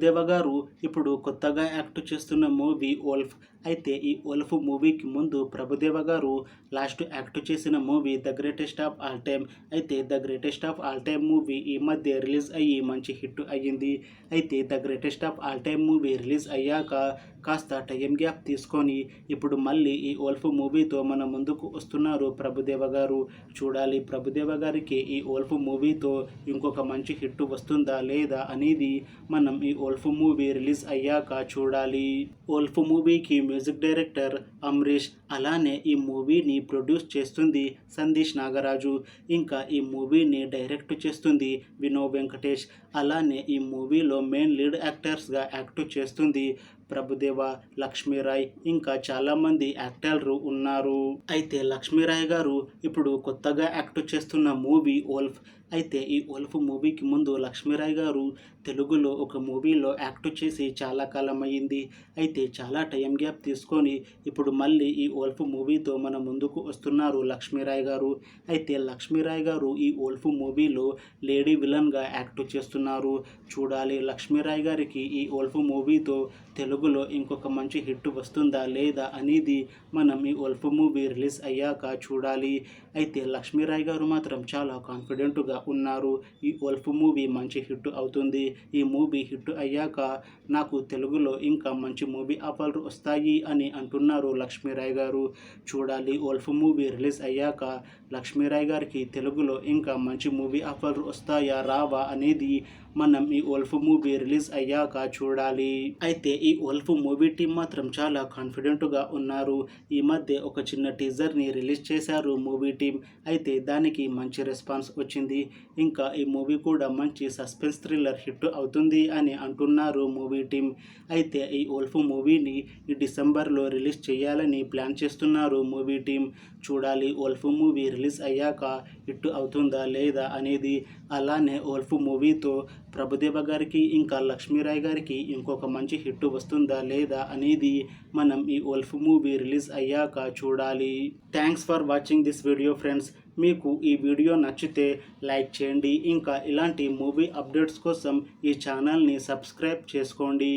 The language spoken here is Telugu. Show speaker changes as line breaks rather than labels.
ప్రభుదేవ గారు ఇప్పుడు కొత్తగా యాక్ట్ చేస్తున్న మూవీ 'వోల్ఫ్'. అయితే ఈ 'వోల్ఫ్' మూవీకి ముందు ప్రభుదేవ గారు లాస్ట్ యాక్ట్ చేసిన movie 'the greatest of all time'. అయితే 'the greatest of all time' movie ఈ మధ్య రిలీజ్ అయ్యి మంచి హిట్ అయ్యింది. అయితే 'the greatest of all time' movie release అయ్యాక కాస్త టైం గ్యాప్ తీసుకొని ఇప్పుడు మళ్ళీ ఈ 'వోల్ఫ్' మూవీతో మన ముందుకు వస్తున్నారు ప్రభుదేవ గారు. చూడాలి ప్రభుదేవ గారికి ఈ 'వోల్ఫ్' మూవీతో ఇంకొక మంచి హిట్ వస్తుందా లేదా అనేది మనం ఈ 'వోల్ఫ్' మూవీ రిలీజ్ అయ్యాక చూడాలి. 'వోల్ఫ్' మూవీకి మ్యూజిక్ డైరెక్టర్ అమ్రీష్, అలానే ఈ మూవీని ప్రొడ్యూస్ చేస్తుంది సందేశ్ నాగరాజు, ఇంకా ఈ మూవీని డైరెక్ట్ చేస్తుంది వినో వెంకటేష్, అలానే ఈ మూవీలో మెయిన్ లీడ్ యాక్టర్స్గా యాక్ట్ చేస్తుంది ప్రభుదేవ, లక్ష్మీరాయ్, ఇంకా చాలామంది యాక్టర్లు ఉన్నారు. అయితే లక్ష్మీరాయ్ గారు ఇప్పుడు కొత్తగా యాక్ట్ చేస్తున్న మూవీ 'వోల్ఫ్'. అయితే ఈ 'వోల్ఫ్' మూవీకి ముందు లక్ష్మీరాయ్ గారు తెలుగులో ఒక మూవీలో యాక్ట్ చేసి చాలా కాలం అయ్యింది. అయితే చాలా టైం గ్యాప్ తీసుకొని ఇప్పుడు మళ్ళీ ఈ 'వోల్ఫ్' మూవీతో మన ముందుకు వస్తున్నారు లక్ష్మీరాయ్ గారు. అయితే లక్ష్మీరాయ్ గారు ఈ 'వోల్ఫ్' మూవీలో లేడీ విలన్గా యాక్ట్ చేస్తున్నారు. చూడాలి లక్ష్మీరాయ్ గారికి ఈ 'వోల్ఫ్' మూవీతో తెలుగులో ఇంకొక మంచి హిట్ వస్తుందా లేదా అనేది మనం ఈ 'వోల్ఫ్' మూవీ రిలీజ్ అయ్యాక చూడాలి. అయితే లక్ష్మీరాయ్ గారు మాత్రం చాలా కాన్ఫిడెంట్గా ఉన్నారు. ఈ 'వోల్ఫ్' మూవీ మంచి హిట్ అవుతుంది. ఈ మూవీ హిట్ అయ్యాక నాకు తెలుగులో ఇంకా మంచి మూవీ ఆఫర్లు వస్తాయి అని అంటున్నారు లక్ష్మీరాయ్ గారు. చూడాలి 'వోల్ఫ్' మూవీ రిలీజ్ అయ్యాక లక్ష్మీరాయ్ గారికి తెలుగులో ఇంకా మంచి మూవీ ఆఫర్లు వస్తాయా రావా అనేది మనం ఈ 'వోల్ఫ్' మూవీ రిలీజ్ అయ్యాక చూడాలి. అయితే ఈ 'వోల్ఫ్' మూవీ టీం మాత్రం చాలా కాన్ఫిడెంట్గా ఉన్నారు. ఈ మధ్య ఒక చిన్న టీజర్ని రిలీజ్ చేశారు మూవీ టీం. అయితే దానికి మంచి రెస్పాన్స్ వచ్చింది. ఇంకా ఈ మూవీ కూడా మంచి సస్పెన్స్ థ్రిల్లర్ హిట్ అవుతుంది అని అంటున్నారు మూవీ టీం. అయితే ఈ 'వోల్ఫ్' మూవీని ఈ డిసెంబర్లో రిలీజ్ చేయాలని ప్లాన్ చేస్తున్నారు మూవీ టీం. చూడాలి 'వోల్ఫ్' మూవీ రిలీజ్ అయ్యాక హిట్ అవుతుందా లేదా అనేది. అలానే 'వోల్ఫ్' మూవీతో ప్రభుదేవ గారికి ఇంకా లక్ష్మీరాయ్ గారికి ఇంకొక మంచి హిట్ వస్తుందా లేదా అనేది మనం ఈ 'వోల్ఫ్' మూవీ రిలీజ్ అయ్యాక చూడాలి. Thanks for watching this video friends. మీకు ఈ వీడియో నచ్చితే లైక్ చేయండి. ఇంకా ఇలాంటి మూవీ అప్డేట్స్ కోసం ఈ ఛానల్ని సబ్స్క్రైబ్ చేసుకోండి.